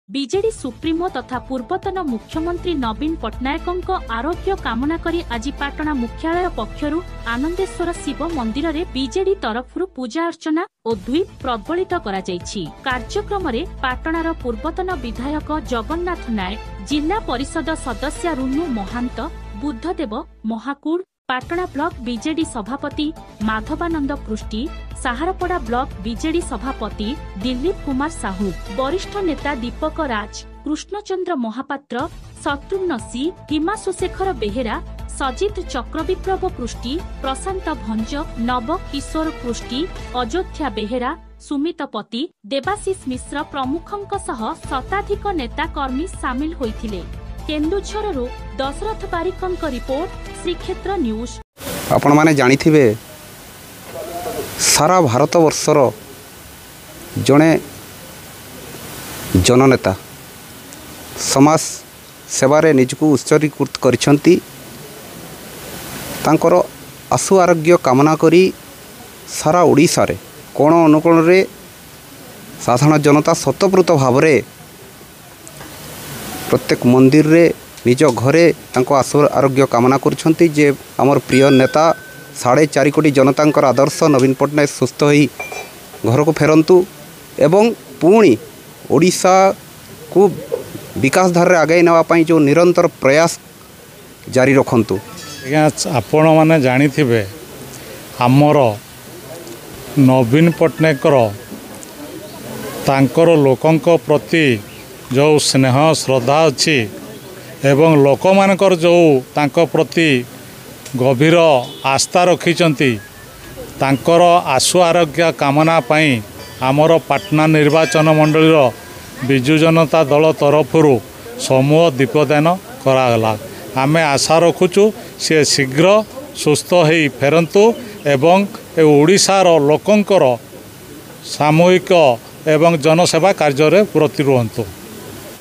BJD supremo तथा पूर्वतन मुख्यमंत्री नवीन पट्टनायक आरोग्य कामना करी आज पाटणा मुख्यालय पक्षरु आनंदेश्वर शिव मंदिर रे बीजेडी तरफरु पूजा अर्चना और द्वीप प्रज्वलित करा जायछि। कार्यक्रम रे पाटणार पूर्वतन विधायक जगन्नाथ नायक, जिला परिषद सदस्य रुनु महांत, बुद्धदेव महाकूड़, पाटणा ब्लॉक बीजेडी सभापति माधवानंद पृष्टि, साहारपड़ा ब्लॉक बीजेडी सभापति दिलीप कुमार साहू, वरिष्ठ नेता दीपक राज, कृष्णचंद्र महापात्र, शत्रुघ्न सी, हिमाशुशेखर बेहेरा, सजित चक्रविप्लव पृष्टि, प्रशांत भंज, नव किशोर पृष्टि, अयोध्या बेहेरा, सुमित पति, देवाशीष मिश्र प्रमुखंक सह शताधिक नेता कर्मी सामिल होइथिले। केन्दुझरु दशरथ बारिकंक रिपोर्ट, श्रीक्षेत्र न्यूज। आपण माने जानिथिबे सारा भारत वर्षर जड़े जननेता समाज सेवारे निजको उत्सर्गीकृत करिसंती। तांकर आशु आरोग्य कामना करी सारा ओडिशा रे कोण अनुकोण रे साधारण जनता स्वतःप्रत भाव रे प्रत्येक मंदिर रे निज घरे तांको आशु आरोग्य कामना करुछंती जे आमर प्रिय नेता 4.5 कोटी जनतांकर आदर्श नवीन पट्टनायक सुस्थ होई घर को फेरंतु एवं पुणी ओडिशा को विकास धारे आगे नेवा पई जो निरंतर प्रयास जारी रखंतु। आपण माने जानिथिबे आमर नवीन पट्टनायकर तांकर लोकंक प्रति जो स्नेह श्रद्धा अच्छी एवं लोक मानकर जो तांको प्रति गभीर आस्था रखिचंती, तांकर आशु आरोग्य कामना पाई आमर पाटना निर्वाचन मंडलीर बिजु जनता दल तरफरु समूह दीपदान करागला। आमे आशा रखुचु से शीघ्र सुस्थ होई फेरंतु एवं ओडिशार लोकंकर सामूहिक एवं जनसेवा कार्य रे प्रति रुहंतु।